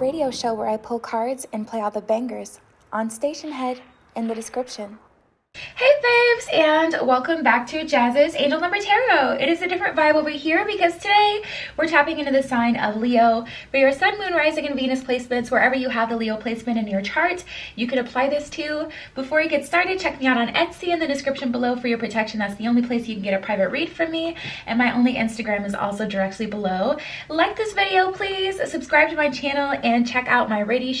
radio show where I pull cards and play all the bangers on Station Head in the description. Hey babes, and welcome back to Jazz's Angel Number Tarot. It is a different vibe over here because today we're tapping into the sign of Leo. For your Sun, Moon, Rising, and Venus placements, wherever you have the Leo placement in your chart, you can apply this to. Before you get started, check me out on Etsy in the description below for your protection. That's the only place you can get a private read from me, and my only Instagram is also directly below. Like this video, please. Subscribe to my channel and check out my radio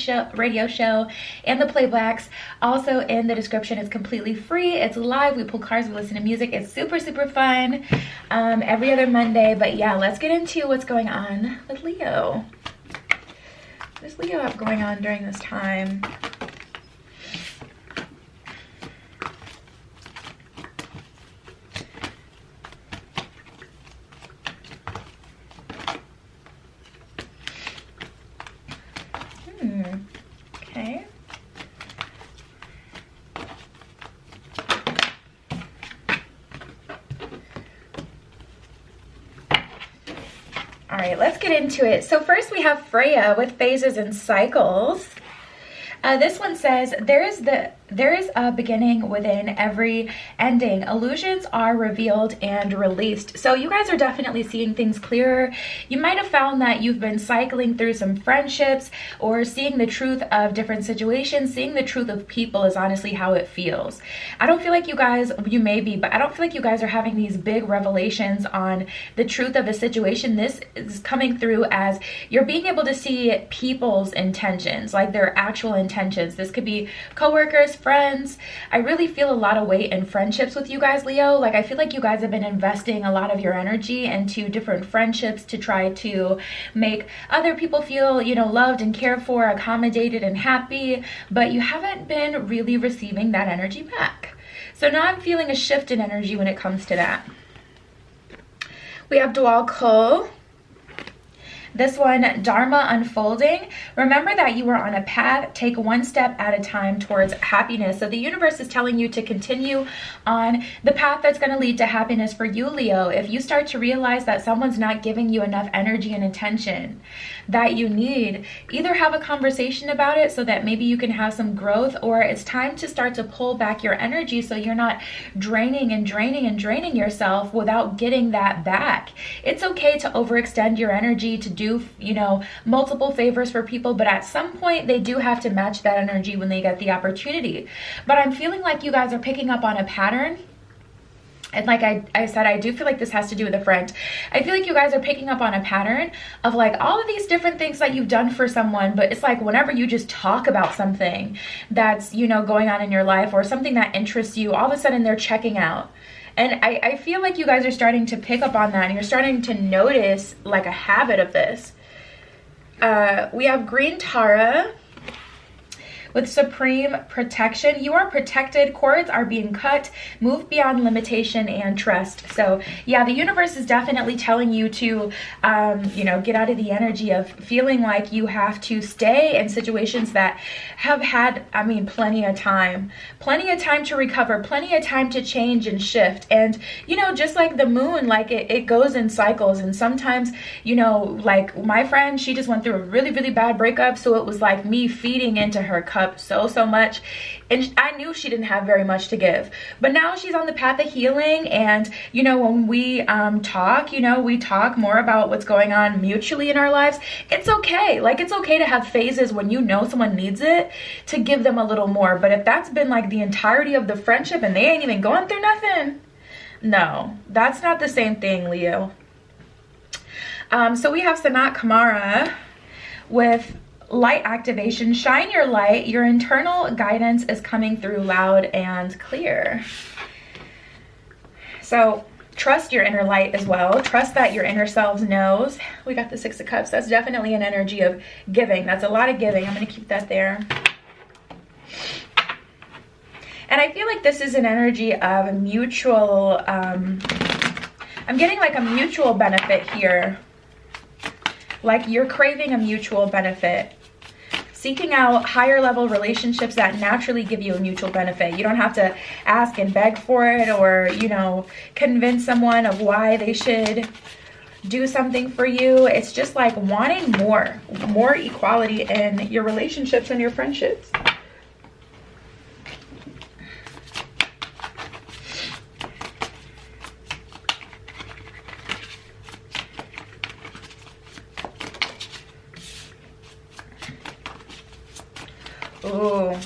show and the Playbacks. Also in the description. It's completely free. It's live. We pull cards, we listen to music. It's super fun every other Monday. But yeah, let's get into what's going on with Leo. What does Leo have going on during this time? Okay. All right, let's get into it. So first we have Freya with phases and cycles. This one says, there is a beginning within every ending. Illusions are revealed and released. So you guys are definitely seeing things clearer. You might have found that you've been cycling through some friendships or seeing the truth of different situations. Seeing the truth of people is honestly how it feels. I don't feel like you guys, you may be, but I don't feel like you guys are having these big revelations on the truth of a situation. This is coming through as you're being able to see people's intentions, like their actual intentions. This could be coworkers, friends. I really feel a lot of weight in friendships with you guys, Leo. Like I feel like you guys have been investing a lot of your energy into different friendships to try to make other people feel, you know, loved and cared for, accommodated and happy, but you haven't been really receiving that energy back. So now I'm feeling a shift in energy when it comes to that. We have Dual Kull. This one, Dharma unfolding. Remember that you are on a path. Take one step at a time towards happiness. So the universe is telling you to continue on the path that's going to lead to happiness for you, Leo. If you start to realize that someone's not giving you enough energy and attention that you need, either have a conversation about it so that maybe you can have some growth, or it's time to start to pull back your energy so you're not draining and yourself without getting that back. It's okay to overextend your energy, to do, you know, multiple favors for people, but at some point they do have to match that energy when they get the opportunity. But I'm feeling like you guys are picking up on a pattern. And like I said, I do feel like this has to do with a friend. I feel like you guys are picking up on a pattern of like all of these different things that you've done for someone, but it's like whenever you just talk about something that's, you know, going on in your life or something that interests you, all of a sudden they're checking out. And I feel like you guys are starting to pick up on that, and you're starting to notice like a habit of this. We have Green Tara with supreme protection. You are protected. Cords are being cut. Move beyond limitation and trust. So yeah, the universe is definitely telling you to, you know, get out of the energy of feeling like you have to stay in situations that have had, I mean, plenty of time to recover, plenty of time to change and shift. And, you know, just like the moon, like it goes in cycles. And sometimes, you know, like my friend, she just went through a really bad breakup. So it was like me feeding into her cup so much, and I knew she didn't have very much to give, but now she's on the path of healing. And you know, when we talk, you know, we talk more about what's going on mutually in our lives. It's okay, like it's okay to have phases when you know someone needs it, to give them a little more. But if that's been like the entirety of the friendship and they ain't even going through nothing, no, that's not the same thing, Leo. So we have Sanat Kamara with light activation. Shine your light. Your internal guidance is coming through loud and clear. So trust your inner light as well. Trust that your inner selves knows. We got the Six of Cups. That's definitely an energy of giving. That's a lot of giving. I'm going to keep that there. And I feel like this is an energy of mutual, I'm getting like a mutual benefit here. Like you're craving a mutual benefit. Seeking out higher level relationships that naturally give you a mutual benefit. You don't have to ask and beg for it, or, you know, convince someone of why they should, do something for you. It's just like wanting more equality in your relationships and your friendships. Oh,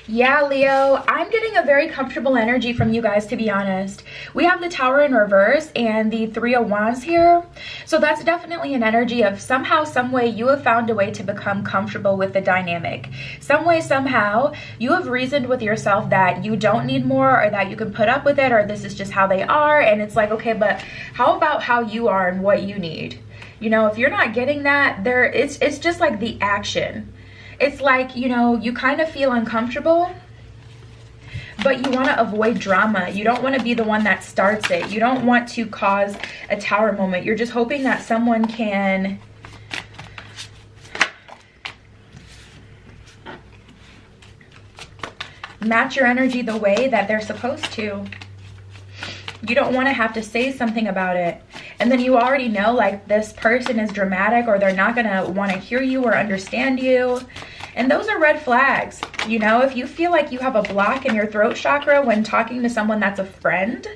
yeah, Leo, I'm getting a very comfortable energy from you guys, to be honest. We have the Tower in reverse and the Three of Wands here. So that's definitely an energy of somehow, some way you have found a way to become comfortable with the dynamic. Some way, somehow, you have reasoned with yourself that you don't need more, or that you can put up with it, or this is just how they are. And it's like, okay, but how about how you are and what you need? You know, if you're not getting that, it's just like the action. It's like, you know, you kind of feel uncomfortable, but you want to avoid drama. You don't want to be the one that starts it. You don't want to cause a tower moment. You're just hoping that someone can match your energy the way that they're supposed to. You don't want to have to say something about it. And then you already know, like, this person is dramatic, or they're not going to want to hear you or understand you. And those are red flags. You know, if you feel like you have a block in your throat chakra when talking to someone that's a friend,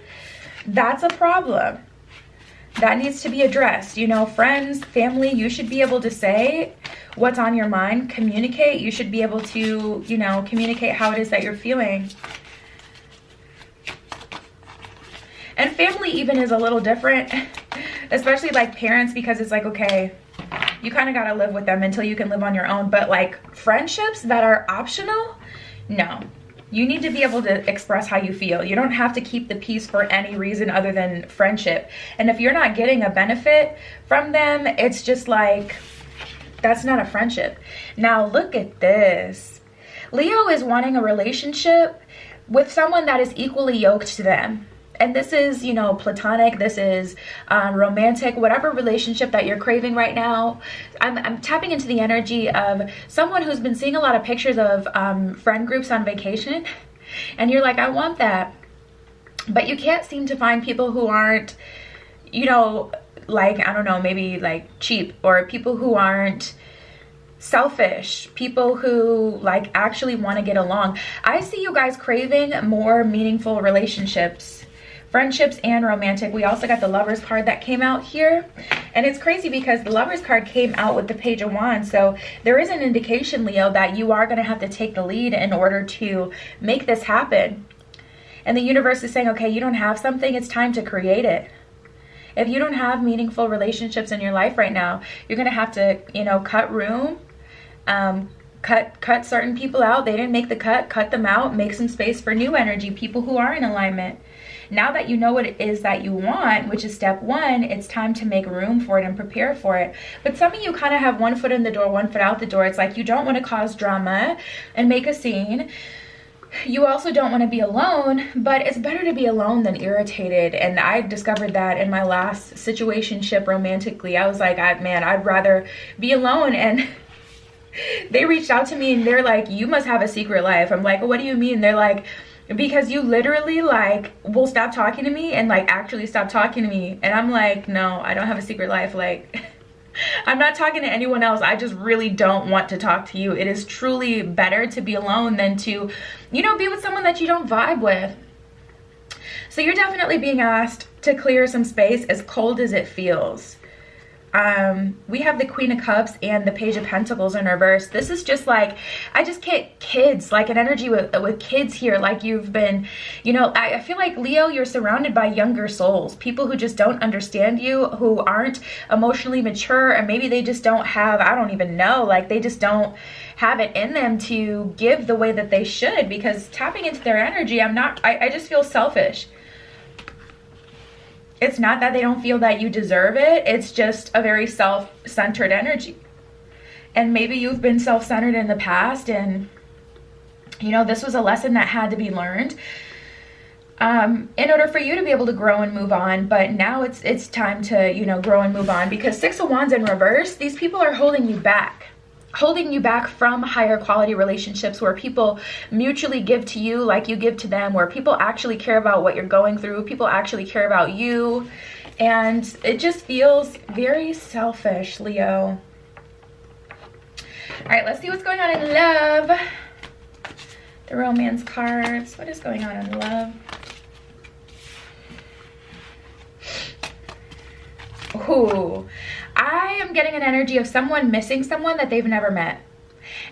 that's a problem. That needs to be addressed. You know, friends, family, you should be able to say what's on your mind, communicate. You should be able to, you know, communicate how it is that you're feeling. And family even is a little different, especially like parents, because it's like, okay, you kind of got to live with them until you can live on your own. But like friendships that are optional, no. You need to be able to express how you feel. You don't have to keep the peace for any reason other than friendship. And if you're not getting a benefit from them, it's just like, that's not a friendship. Now look at this. Leo is wanting a relationship with someone that is equally yoked to them. And this is, you know, platonic, this is romantic, whatever relationship that you're craving right now. I'm tapping into the energy of someone who's been seeing a lot of pictures of friend groups on vacation. And you're like, I want that. But you can't seem to find people who aren't, you know, like, I don't know, maybe like cheap, or people who aren't selfish, people who like actually want to get along. I see you guys craving more meaningful relationships. Friendships and romantic. We also got the Lovers card that came out here. And it's crazy because the Lovers card came out with the Page of Wands. So there is an indication, Leo, that you are going to have to take the lead in order to make this happen. And the universe is saying, okay, you don't have something, it's time to create it. If you don't have meaningful relationships in your life right now, you're going to have to, you know, cut room, cut certain people out. They didn't make the cut them out, make some space for new energy, people who are in alignment. Now that you know what it is that you want, which is step one, it's time to make room for it and prepare for it. But some of you kind of have one foot in the door, one foot out the door. It's like you don't want to cause drama and make a scene. You also don't want to be alone, but it's better to be alone than irritated. And I discovered that in my last situationship romantically. I was like, man, I'd rather be alone. And they reached out to me and they're like, you must have a secret life. I'm like, well, what do you mean? They're like, because you literally like will stop talking to me and like actually stop talking to me. And I'm like, no, I don't have a secret life. Like, I'm not talking to anyone else. I just really don't want to talk to you. It is truly better to be alone than to, you know, be with someone that you don't vibe with. So you're definitely being asked to clear some space, as cold as it feels. We have the Queen of Cups and the Page of Pentacles in reverse. This is just like, I just get kids, like an energy with kids here. Like you've been, you know, I feel like, Leo, you're surrounded by younger souls, people who just don't understand you, who aren't emotionally mature, and maybe they just don't have, I don't even know, like they just don't have it in them to give the way that they should, because tapping into their energy, I just feel selfish. It's not that they don't feel that you deserve it. It's just a very self-centered energy. And maybe you've been self-centered in the past, and, you know, this was a lesson that had to be learned in order for you to be able to grow and move on. But now it's time to, you know, grow and move on, because Six of Wands in reverse, these people are holding you back. Holding you back from higher quality relationships where people mutually give to you like you give to them, where people actually care about what you're going through, people actually care about you. And it just feels very selfish, Leo. All right, let's see what's going on in love. The romance cards. What is going on in love? Ooh, I am getting an energy of someone missing someone that they've never met.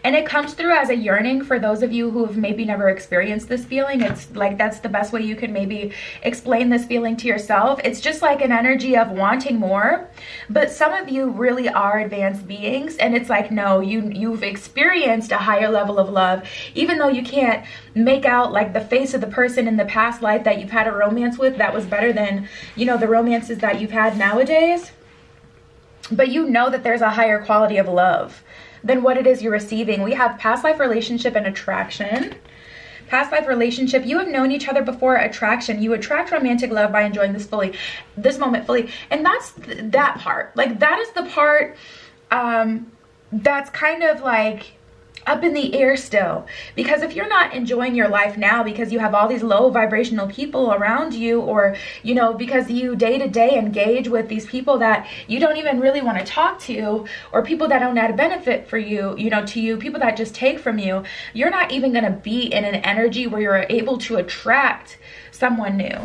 And it comes through as a yearning for those of you who have maybe never experienced this feeling. It's like, that's the best way you can maybe explain this feeling to yourself. It's just like an energy of wanting more. But some of you really are advanced beings. And it's like, no, you've experienced a higher level of love. Even though you can't make out like the face of the person in the past life that you've had a romance with that was better than, you know, the romances that you've had nowadays. But you know that there's a higher quality of love than what it is you're receiving. We have past life relationship and attraction. Past life relationship, you have known each other before. Attraction, you attract romantic love by enjoying this moment fully. And that's that part. Like, that is the part that's kind of like up in the air still. Because if you're not enjoying your life now because you have all these low vibrational people around you, or, you know, because you day to day engage with these people that you don't even really want to talk to, or people that don't add benefit for you, you know, to you, people that just take from you, you're not even going to be in an energy where you're able to attract someone new.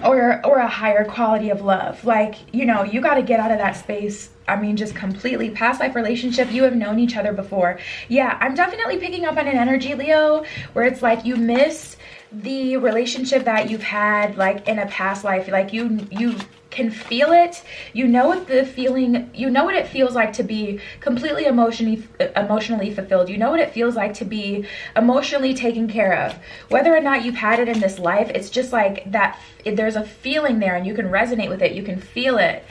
Or a higher quality of love. Like, you know, you got to get out of that space. I mean, just completely. Past life relationship, you have known each other before. Yeah, I'm definitely picking up on an energy, Leo, where it's like you miss the relationship that you've had like in a past life. Like you can feel it. You know what the feeling, you know what it feels like to be completely emotionally fulfilled. You know what it feels like to be emotionally taken care of. Whether or not you've had it in this life, it's just like that, there's a feeling there and you can resonate with it. You can feel it.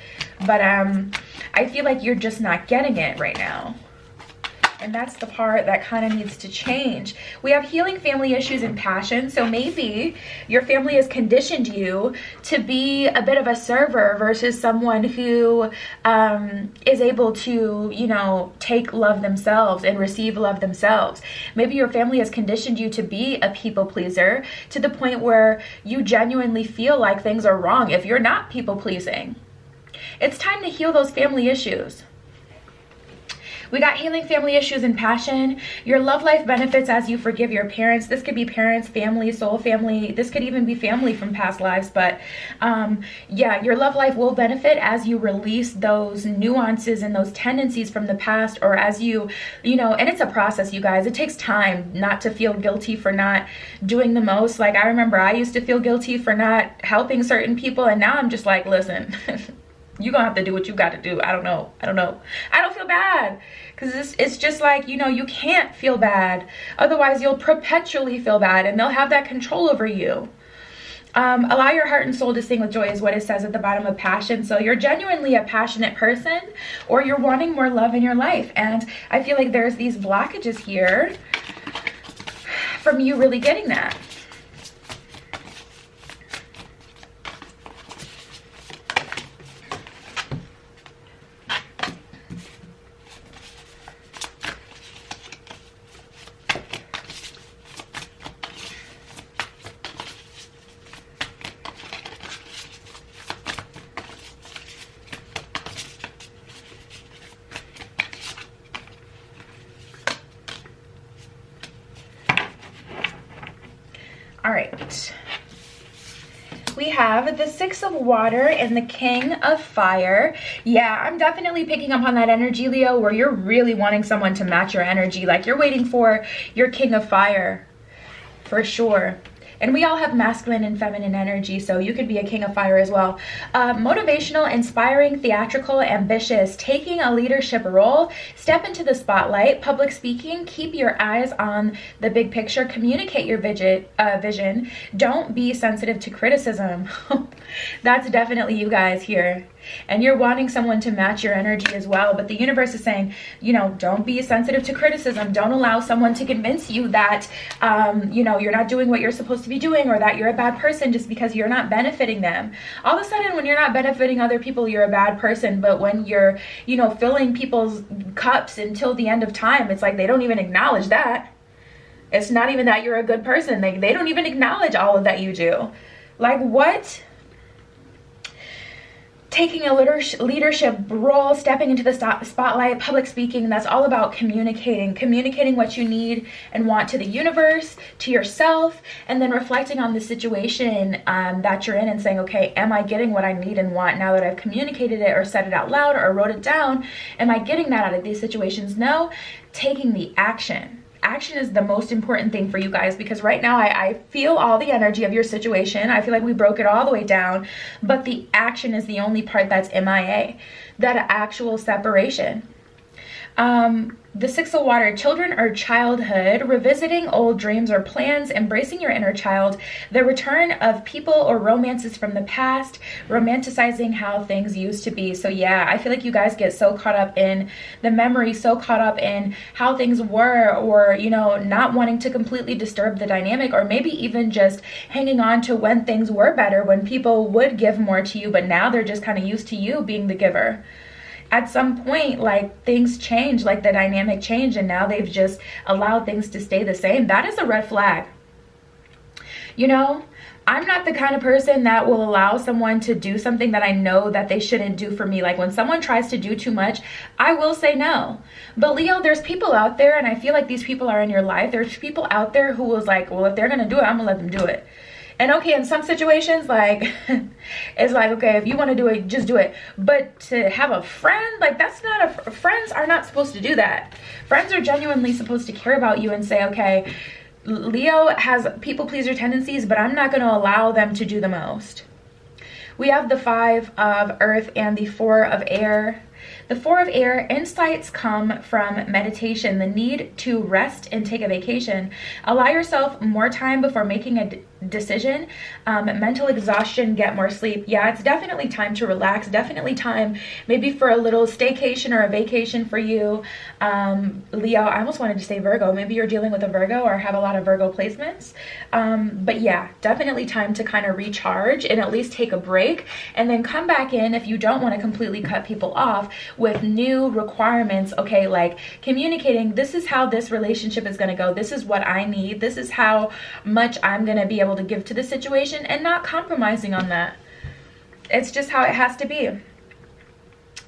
But I feel like you're just not getting it right now. And that's the part that kind of needs to change. We have healing family issues and passion. So maybe your family has conditioned you to be a bit of a server versus someone who is able to, you know, take love themselves and receive love themselves. Maybe your family has conditioned you to be a people pleaser to the point where you genuinely feel like things are wrong if you're not people pleasing. It's time to heal those family issues. We got healing family issues and passion. Your love life benefits as you forgive your parents. This could be parents, family, soul family. This could even be family from past lives. But yeah, your love life will benefit as you release those nuances and those tendencies from the past, or as you know, and it's a process, you guys. It takes time not to feel guilty for not doing the most. Like, I remember I used to feel guilty for not helping certain people. And now I'm just like, listen, you're gonna have to do what you got to do. I don't know. I don't feel bad, because it's just like, you know, you can't feel bad. Otherwise, you'll perpetually feel bad and they'll have that control over you. Allow your heart and soul to sing with joy is what it says at the bottom of passion. So you're genuinely a passionate person, or you're wanting more love in your life. And I feel like there's these blockages here from you really getting that. All right, we have the Six of Water and the King of Fire. Yeah, I'm definitely picking up on that energy, Leo, where you're really wanting someone to match your energy. Like, you're waiting for your King of Fire, for sure. And we all have masculine and feminine energy, so you could be a King of Fire as well. Motivational, inspiring, theatrical, ambitious, taking a leadership role, step into the spotlight, public speaking, keep your eyes on the big picture, communicate your vision, don't be sensitive to criticism. That's definitely you guys here. And you're wanting someone to match your energy as well. But the universe is saying, you know, don't be sensitive to criticism. Don't allow someone to convince you that, you know, you're not doing what you're supposed to be doing, or that you're a bad person just because you're not benefiting them. All of a sudden, when you're not benefiting other people, you're a bad person. But when you're, you know, filling people's cups until the end of time, it's like they don't even acknowledge that. It's not even that you're a good person. They don't even acknowledge all of that you do. Like, what? taking a leadership role, stepping into the spotlight, public speaking. That's all about communicating what you need and want to the universe, to yourself, and then reflecting on the situation that you're in and saying, okay, am I getting what I need and want now that I've communicated it or said it out loud or wrote it down? Am I getting that out of these situations? No, taking the action. Action is the most important thing for you guys, because right now I feel all the energy of your situation. I feel like we broke it all the way down, but the action is the only part that's MIA, that actual separation. The Six of Water, children or childhood, revisiting old dreams or plans, embracing your inner child, the return of people or romances from the past, romanticizing how things used to be. So yeah, I feel like you guys get so caught up in the memory, so caught up in how things were, or, you know, not wanting to completely disturb the dynamic, or maybe even just hanging on to when things were better, when people would give more to you, but now they're just kind of used to you being the giver. At some point, like, things change, like the dynamic changed, and now they've just allowed things to stay the same. That is a red flag. You know, I'm not the kind of person that will allow someone to do something that I know that they shouldn't do for me. Like, when someone tries to do too much, I will say no. But Leo, there's people out there, and I feel like these people are in your life. There's people out there who was like, well, if they're gonna do it, I'm gonna let them do it. And okay, in some situations, like, it's like, okay, if you want to do it, just do it. But to have a friend, like, that's not friends are not supposed to do that. Friends are genuinely supposed to care about you and say, okay, Leo has people pleaser tendencies, but I'm not going to allow them to do the most. We have the 5 of Earth and the 4 of Air. The 4 of Air, insights come from meditation, the need to rest and take a vacation. Allow yourself more time before making a decision. Mental exhaustion, get more sleep. Yeah, it's definitely time to relax. Definitely time maybe for a little staycation or a vacation for you. Leo, I almost wanted to say Virgo. Maybe you're dealing with a Virgo or have a lot of Virgo placements. But yeah, definitely time to kind of recharge and at least take a break, and then come back in if you don't want to completely cut people off with new requirements. Okay, like communicating, this is how this relationship is going to go. This is what I need. This is how much I'm going to be able to give to the situation, and not compromising on that. It's just how it has to be.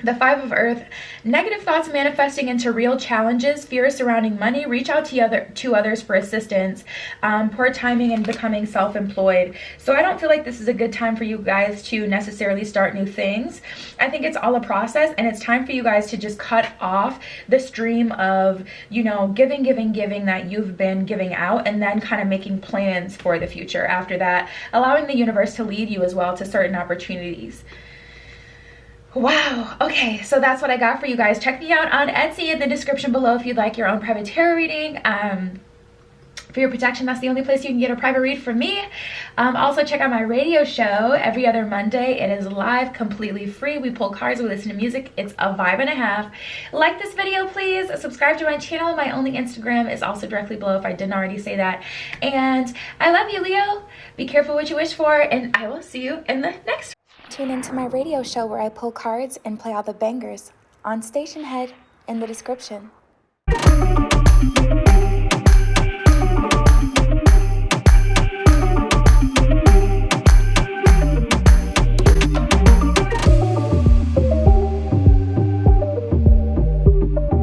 The 5 of Earth, negative thoughts manifesting into real challenges, fear surrounding money, reach out to others for assistance, poor timing, and becoming self-employed. So I don't feel like this is a good time for you guys to necessarily start new things. I think it's all a process, and it's time for you guys to just cut off the stream of, you know, giving that you've been giving out, and then kind of making plans for the future after that, allowing the universe to lead you as well to certain opportunities. Wow. Okay, so that's what I got for you guys. Check me out on Etsy in the description below if you'd like your own private tarot reading. For your protection, that's the only place you can get a private read from me. Also, check out my radio show every other Monday. It is live, completely free. We pull cards, we listen to music. It's a vibe and a half. Like this video, please. Subscribe to my channel. My only Instagram is also directly below if I didn't already say that. And I love you, Leo. Be careful what you wish for, and I will see you in the next. Tune into my radio show where I pull cards and play all the bangers on Station Head in the description.